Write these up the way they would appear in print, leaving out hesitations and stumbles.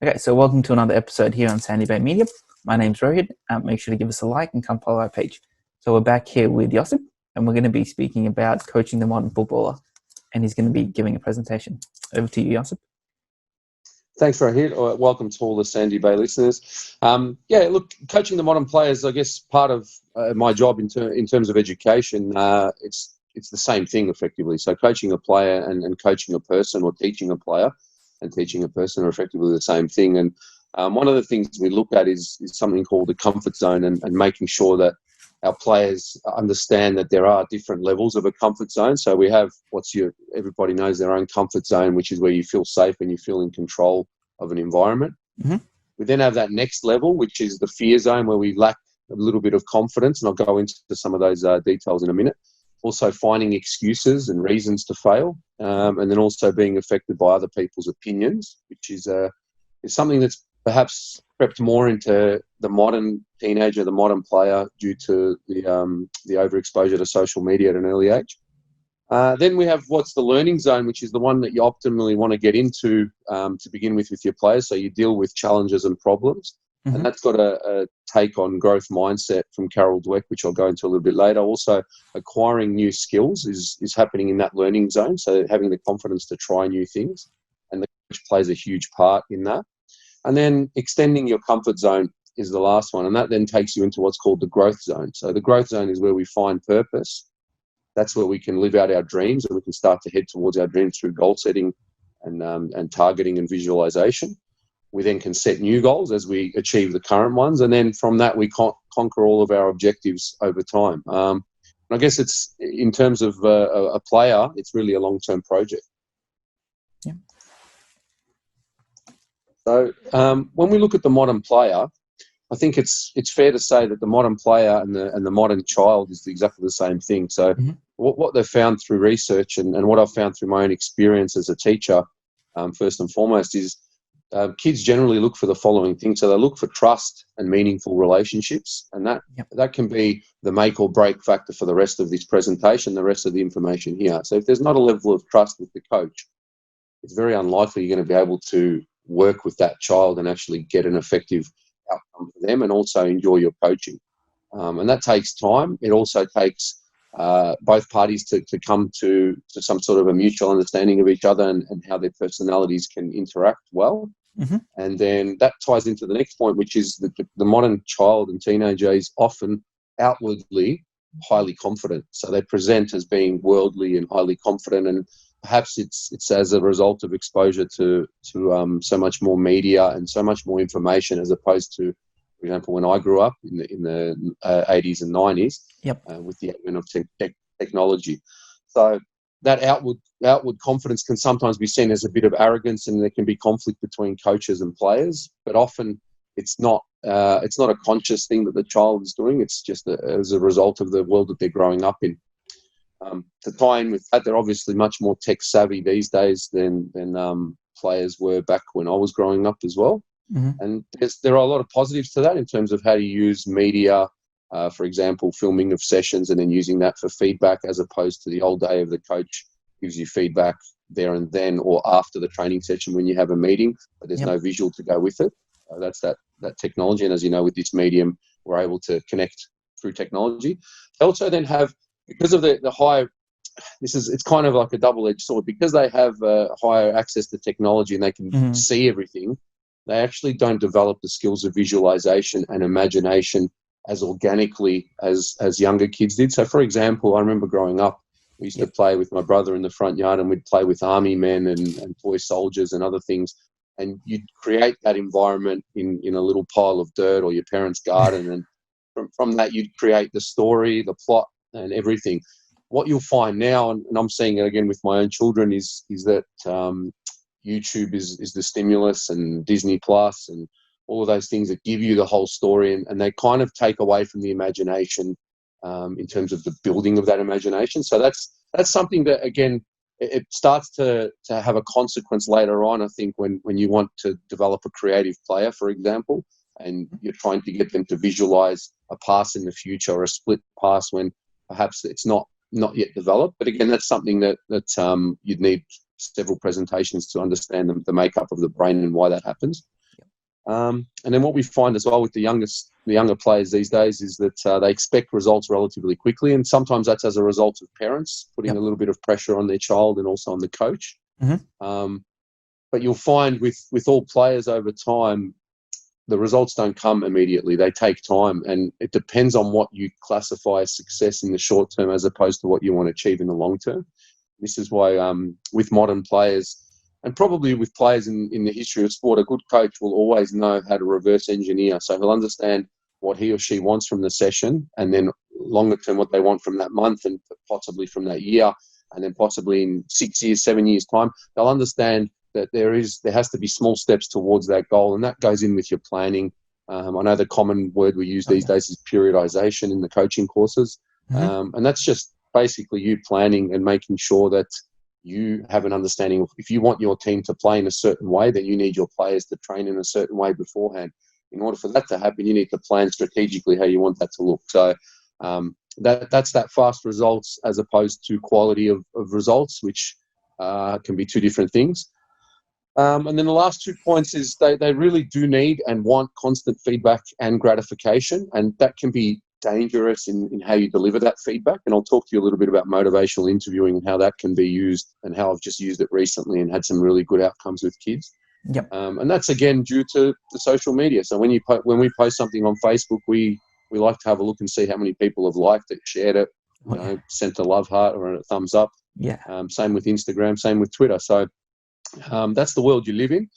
Okay, so welcome to another episode here on Sandybay Media. My name's Rohit. Make sure to give us a like and come follow our page. So we're back here with Josip, and we're going to be speaking about coaching the modern footballer, and he's going to be giving a presentation. Over to you, Josip. Thanks, Rohit. Welcome to all the Sandybay listeners. Look, coaching the modern players, I guess, part of my job in terms of education. It's the same thing effectively. So coaching a player and coaching a person, or teaching a player and teaching a person, are effectively the same thing. And one of the things we look at is something called the comfort zone, and making sure that our players understand that there are different levels of a comfort zone. So we have everybody knows their own comfort zone, which is where you feel safe and you feel in control of an environment. Mm-hmm. We then have that next level, which is the fear zone, where we lack a little bit of confidence. And I'll go into some of those details in a minute. Also finding excuses and reasons to fail, and then also being affected by other people's opinions, which is something that's perhaps crept more into the modern teenager, the modern player, due to the overexposure to social media at an early age. Then we have what's the learning zone, which is the one that you optimally want to get into to begin with your players. So you deal with challenges and problems. Mm-hmm. And that's got a take on growth mindset from Carol Dweck, which I'll go into a little bit later. Also, acquiring new skills is happening in that learning zone. So having the confidence to try new things, and the coach plays a huge part in that. And then extending your comfort zone is the last one. And that then takes you into what's called the growth zone. So the growth zone is where we find purpose. That's where we can live out our dreams, and we can start to head towards our dreams through goal setting and targeting and visualization. We then can set new goals as we achieve the current ones. And then from that, we conquer all of our objectives over time. And I guess it's, in terms of a player, it's really a long-term project. Yeah. So when we look at the modern player, I think it's fair to say that the modern player and the modern child is exactly the same thing. So mm-hmm. what they've found through research and what I've found through my own experience as a teacher, first and foremost, is kids generally look for the following things. So they look for trust and meaningful relationships, and that can be the make or break factor for the rest of this presentation, the rest of the information here. So if there's not a level of trust with the coach, it's very unlikely you're going to be able to work with that child and actually get an effective outcome for them, and also enjoy your coaching. And that takes time. It also takes both parties to come to some sort of a mutual understanding of each other and how their personalities can interact well. Mm-hmm. And then that ties into the next point, which is that the modern child and teenager is often outwardly highly confident. So they present as being worldly and highly confident, and perhaps it's as a result of exposure to so much more media and so much more information, as opposed to, for example, when I grew up in the 80s and 90s, with the advent of technology. So that outward confidence can sometimes be seen as a bit of arrogance, and there can be conflict between coaches and players. But often it's not a conscious thing that the child is doing. It's just as a result of the world that they're growing up in. To tie in with that, they're obviously much more tech savvy these days than players were back when I was growing up as well. Mm-hmm. And there are a lot of positives to that in terms of how to use media, for example, filming of sessions and then using that for feedback, as opposed to the old day of the coach gives you feedback there and then, or after the training session when you have a meeting, but there's no visual to go with it. That's that technology. And as you know, with this medium, we're able to connect through technology. They also then have, because of the high, it's kind of like a double-edged sword, because they have higher access to technology and they can mm-hmm. see everything. They actually don't develop the skills of visualization and imagination as organically as younger kids did. So, for example, I remember growing up, we used to play with my brother in the front yard, and we'd play with army men and toy soldiers and other things. And you'd create that environment in a little pile of dirt or your parents' garden. And from that, you'd create the story, the plot, and everything. What you'll find now, and I'm seeing it again with my own children, is that YouTube is the stimulus, and Disney Plus and all of those things that give you the whole story, and they kind of take away from the imagination in terms of the building of that imagination. So that's something that, again, it starts to have a consequence later on, I think, when you want to develop a creative player, for example, and you're trying to get them to visualize a pass in the future or a split pass when perhaps it's not yet developed. But again, that's something that you'd need several presentations to understand the makeup of the brain and why that happens. And then what we find as well with the younger players these days is that they expect results relatively quickly, and sometimes that's as a result of parents putting a little bit of pressure on their child and also on the coach. But you'll find with all players over time, the results don't come immediately. They take time, and it depends on what you classify as success in the short term as opposed to what you want to achieve in the long term. This is why with modern players, and probably with players in the history of sport, a good coach will always know how to reverse engineer. So he'll understand what he or she wants from the session, and then longer term what they want from that month, and possibly from that year, and then possibly in 6 years, 7 years' time. They'll understand that there has to be small steps towards that goal, and that goes in with your planning. I know the common word we use these days is periodization in the coaching courses, and that's just basically you planning and making sure that you have an understanding of, if you want your team to play in a certain way, then you need your players to train in a certain way beforehand. In order for that to happen, you need to plan strategically how you want that to look. So that's that fast results as opposed to quality of results, which can be two different things. And then the last 2 points is they really do need and want constant feedback and gratification, and that can be dangerous in how you deliver that feedback. And I'll talk to you a little bit about motivational interviewing and how that can be used, and how I've just used it recently and had some really good outcomes with kids. And that's again due to the social media. So when we post something on Facebook, we like to have a look and see how many people have liked it, shared it, sent a love heart or a thumbs up. Same with Instagram, same with Twitter. So that's the world you live in,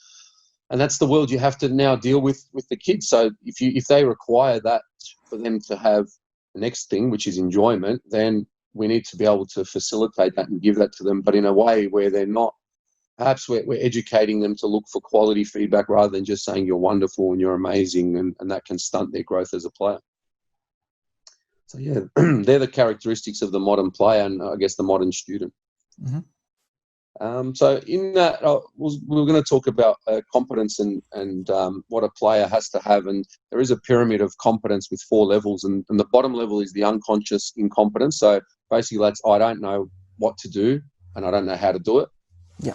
and that's the world you have to now deal with the kids. So if they require that for them to have the next thing, which is enjoyment, then we need to be able to facilitate that and give that to them, but in a way where they're not, perhaps we're educating them to look for quality feedback rather than just saying you're wonderful and you're amazing, and that can stunt their growth as a player. So yeah, they're the characteristics of the modern player and I guess the modern student. So in that, we're going to talk about competence and what a player has to have. And there is a pyramid of competence with 4 levels. And the bottom level is the unconscious incompetence. So basically that's, I don't know what to do and I don't know how to do it.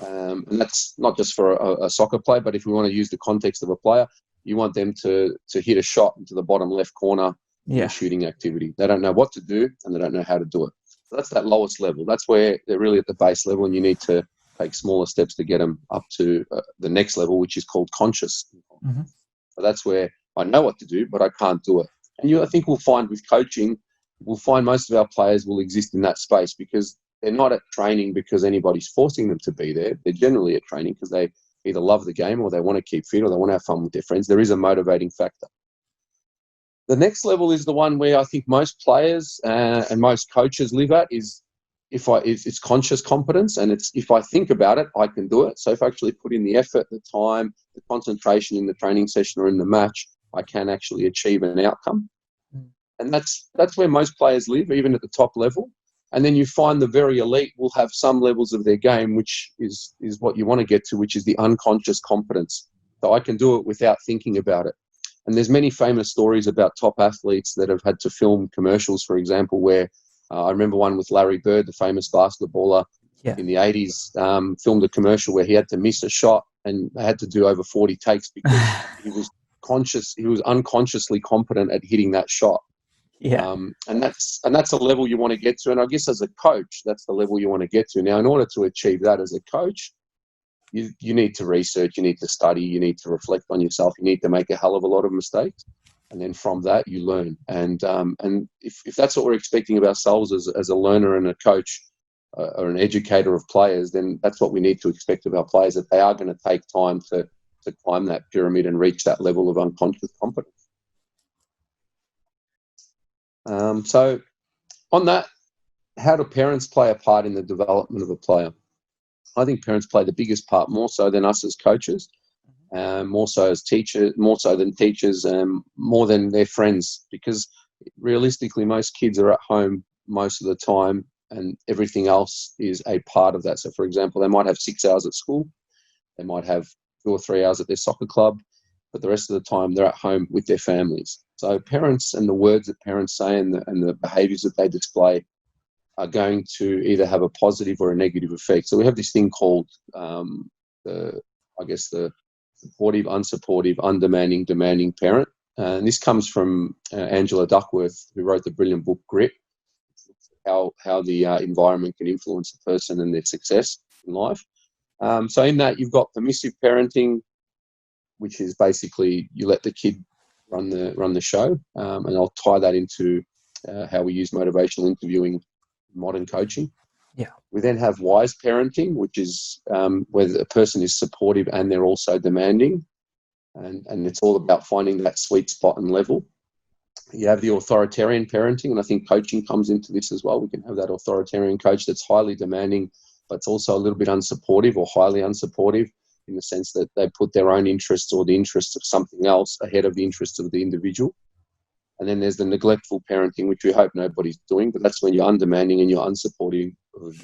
And that's not just for a soccer player, but if we want to use the context of a player, you want them to hit a shot into the bottom left corner in a shooting activity. They don't know what to do and they don't know how to do it. So that's that lowest level. That's where they're really at the base level, and you need to take smaller steps to get them up to the next level, which is called conscious. So that's where I know what to do, but I can't do it. And I think we'll find with coaching, we'll find most of our players will exist in that space because they're not at training because anybody's forcing them to be there. They're generally at training because they either love the game or they want to keep fit or they want to have fun with their friends. There is a motivating factor. The next level is the one where I think most players and most coaches live at is, it's conscious competence, and it's, if I think about it, I can do it. So if I actually put in the effort, the time, the concentration in the training session or in the match, I can actually achieve an outcome. And that's where most players live, even at the top level. And then you find the very elite will have some levels of their game, which is what you want to get to, which is the unconscious competence. So I can do it without thinking about it. And there's many famous stories about top athletes that have had to film commercials, for example, where I remember one with Larry Bird, the famous basketballer in the 80s, filmed a commercial where he had to miss a shot and they had to do over 40 takes because he was unconsciously competent at hitting that shot. And that's a level you want to get to. And I guess as a coach, that's the level you want to get to. Now, in order to achieve that as a coach, you need to research, you need to study, you need to reflect on yourself, you need to make a hell of a lot of mistakes. And then from that, you learn. And if that's what we're expecting of ourselves as a learner and a coach or an educator of players, then that's what we need to expect of our players, that they are going to take time to climb that pyramid and reach that level of unconscious competence. So on that, how do parents play a part in the development of a player? I think parents play the biggest part, more so than us as coaches. More so as teachers, more so than teachers, more than their friends, because realistically most kids are at home most of the time and everything else is a part of that. So for example, they might have 6 hours at school, they might have 2 or 3 hours at their soccer club, but the rest of the time they're at home with their families. So parents and the words that parents say and the behaviours that they display are going to either have a positive or a negative effect. So we have this thing called the supportive, unsupportive, undemanding, demanding parent. And this comes from Angela Duckworth, who wrote the brilliant book Grit, how the environment can influence a person and their success in life. So in that, you've got permissive parenting, which is basically you let the kid run the show, and I'll tie that into how we use motivational interviewing in modern coaching. Yeah. We then have wise parenting, which is where a person is supportive and they're also demanding, and it's all about finding that sweet spot and level. You have the authoritarian parenting, and I think coaching comes into this as well. We can have that authoritarian coach that's highly demanding, but it's also a little bit unsupportive or highly unsupportive in the sense that they put their own interests or the interests of something else ahead of the interests of the individual. And then there's the neglectful parenting, which we hope nobody's doing, but that's when you're undemanding and you're unsupportive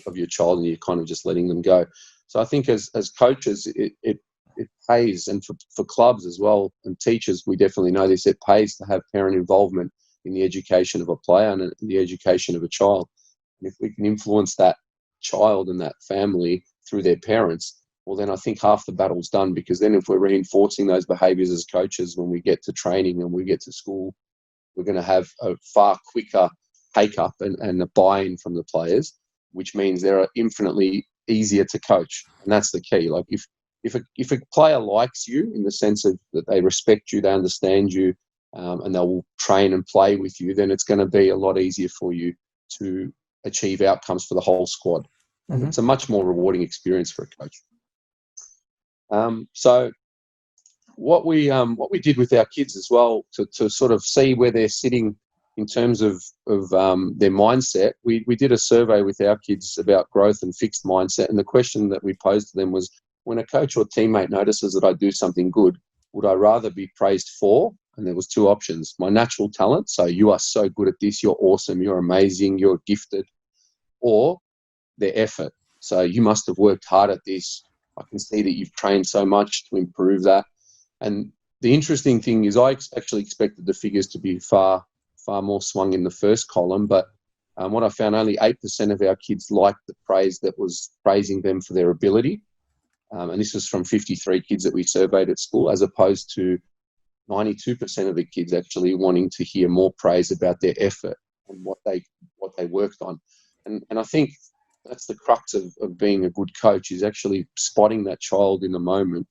of your child and you're kind of just letting them go. So I think as coaches, it pays, and for clubs as well, and teachers, we definitely know this, it pays to have parent involvement in the education of a player and in the education of a child. And if we can influence that child and that family through their parents, well, then I think half the battle's done, because then if we're reinforcing those behaviours as coaches when we get to training and we get to school, we're going to have a far quicker take-up and a buy-in from the players, which means they're infinitely easier to coach. And that's the key. Like if a player likes you in the sense of that they respect you, they understand you, and they will train and play with you, then it's going to be a lot easier for you to achieve outcomes for the whole squad. Mm-hmm. It's a much more rewarding experience for a coach. So what we did with our kids as well to sort of see where they're sitting in terms of their mindset, we did a survey with our kids about growth and fixed mindset, and the question that we posed to them was, when a coach or teammate notices that I do something good, would I rather be praised for? And there was two options: my natural talent, so you are so good at this, you're awesome, you're amazing, you're gifted, or their effort, so you must have worked hard at this, I can see that you've trained so much to improve that. And the interesting thing is I actually expected the figures to be far more swung in the first column, but what I found, only 8% of our kids liked the praise that was praising them for their ability. And this was from 53 kids that we surveyed at school, as opposed to 92% of the kids actually wanting to hear more praise about their effort and what they worked on. And I think that's the crux of being a good coach, is actually spotting that child in the moment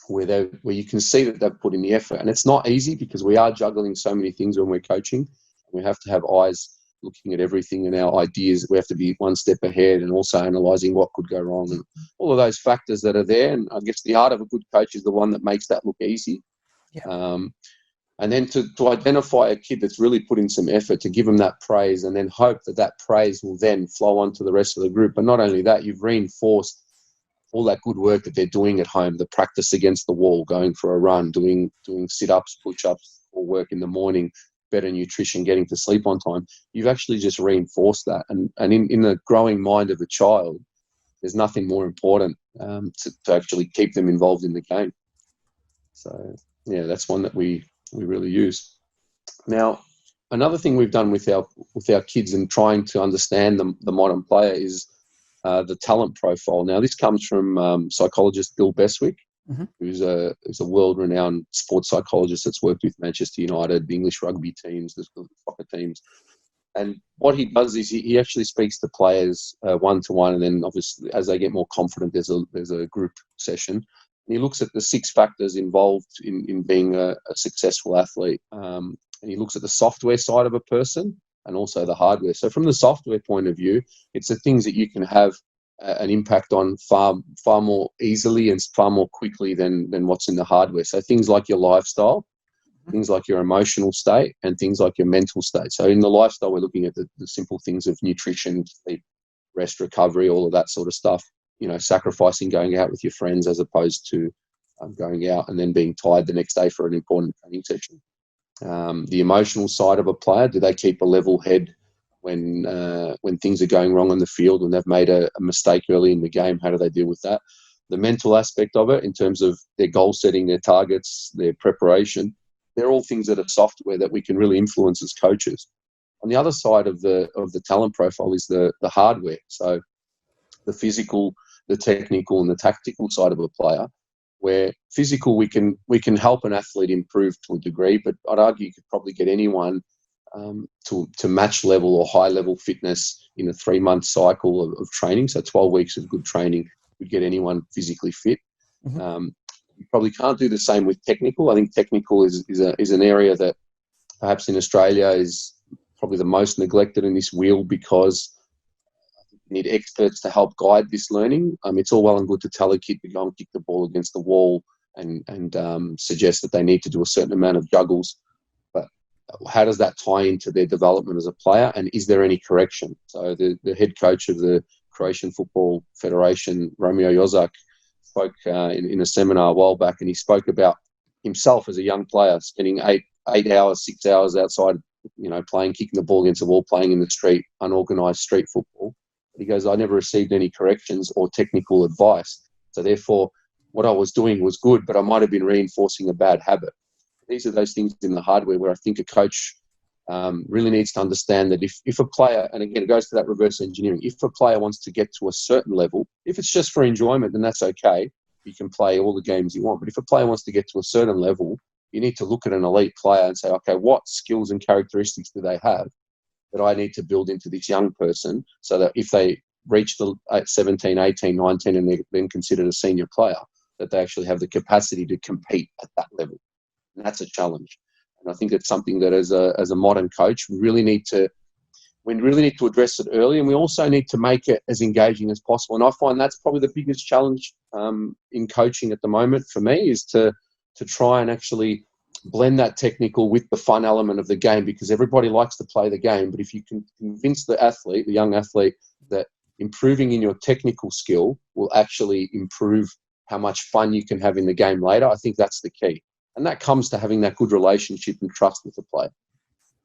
where you can see that they've put in the effort. And it's not easy, because we are juggling so many things when we're coaching. We have to have eyes looking at everything, and our ideas, we have to be one step ahead, and also analysing what could go wrong and all of those factors that are there. And I guess the art of a good coach is the one that makes that look easy. Yeah. And then to identify a kid that's really put in some effort, to give them that praise, and then hope that praise will then flow on to the rest of the group. But not only that, you've reinforced all that good work that they're doing at home, the practice against the wall, going for a run, doing sit-ups, push-ups, or work in the morning, better nutrition, getting to sleep on time. You've actually just reinforced that. And in the growing mind of a child, there's nothing more important to actually keep them involved in the game. So, yeah, that's one that we really use. Now, another thing we've done with our kids and trying to understand the modern player is the talent profile. Now, this comes from psychologist Bill Besswick, mm-hmm. who's a world-renowned sports psychologist that's worked with Manchester United, the English rugby teams, the soccer teams. And what he does is he actually speaks to players one-to-one, and then obviously as they get more confident, there's a group session. And he looks at the 6 factors involved in being a successful athlete. And he looks at the software side of a person and also the hardware. So from the software point of view, it's the things that you can have an impact on far more easily and far more quickly than what's in the hardware. So things like your lifestyle, things like your emotional state, and things like your mental state. So in the lifestyle, we're looking at the simple things of nutrition, sleep, rest, recovery, all of that sort of stuff. You know, sacrificing going out with your friends as opposed to going out and then being tired the next day for an important training session. The emotional side of a player, do they keep a level head when things are going wrong on the field, when they've made a mistake early in the game? How do they deal with that? The mental aspect of it, in terms of their goal setting, their targets, their preparation, they're all things that are software that we can really influence as coaches. On the other side of the talent profile is the hardware. So the physical, the technical, and the tactical side of a player. where physical we can help an athlete improve to a degree, but I'd argue you could probably get anyone to match level or high level fitness in a 3-month cycle of training. So 12 weeks of good training would get anyone physically fit. You probably can't do the same with technical. I think technical is an area that perhaps in Australia is probably the most neglected in this wheel, because you need experts to help guide this learning. It's all well and good to tell a kid to go and kick the ball against the wall and suggest that they need to do a certain amount of juggles. But how does that tie into their development as a player, and is there any correction? So the head coach of the Croatian Football Federation, Romeo Jozak, spoke in a seminar a while back, and he spoke about himself as a young player spending 8 hours, 6 hours outside, playing, kicking the ball against the wall, playing in the street, unorganised street football. He goes, I never received any corrections or technical advice. So therefore, what I was doing was good, but I might have been reinforcing a bad habit. These are those things in the hardware where I think a coach really needs to understand that if a player, and again, it goes to that reverse engineering, if a player wants to get to a certain level, if it's just for enjoyment, then that's okay. You can play all the games you want. But if a player wants to get to a certain level, you need to look at an elite player and say, okay, what skills and characteristics do they have that I need to build into this young person, so that if they reach the 17, 18, 19, and they're then considered a senior player, that they actually have the capacity to compete at that level. And that's a challenge. And I think it's something that as a modern coach, we really need to address it early, and we also need to make it as engaging as possible. And I find that's probably the biggest challenge in coaching at the moment for me, is to try and actually blend that technical with the fun element of the game, because everybody likes to play the game. But if you can convince the young athlete, that improving in your technical skill will actually improve how much fun you can have in the game later, I think that's the key. And that comes to having that good relationship and trust with the player.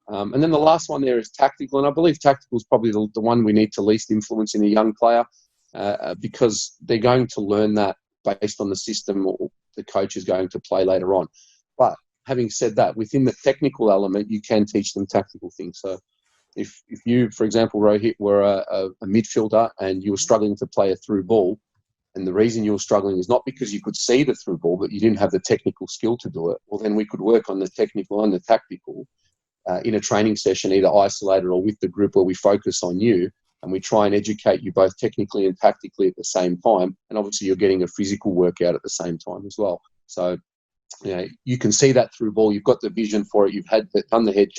And then the last one there is tactical. And I believe tactical is probably the one we need to least influence in a young player, because they're going to learn that based on the system or the coach is going to play later on. But having said that, within the technical element, you can teach them tactical things. So if you, for example, Rohit, were a midfielder and you were struggling to play a through ball, and the reason you were struggling is not because you could see the through ball, but you didn't have the technical skill to do it, well, then we could work on the technical and the tactical in a training session, either isolated or with the group, where we focus on you and we try and educate you both technically and tactically at the same time. And obviously you're getting a physical workout at the same time as well. So you can see that through ball. You've got the vision for it. You've done the head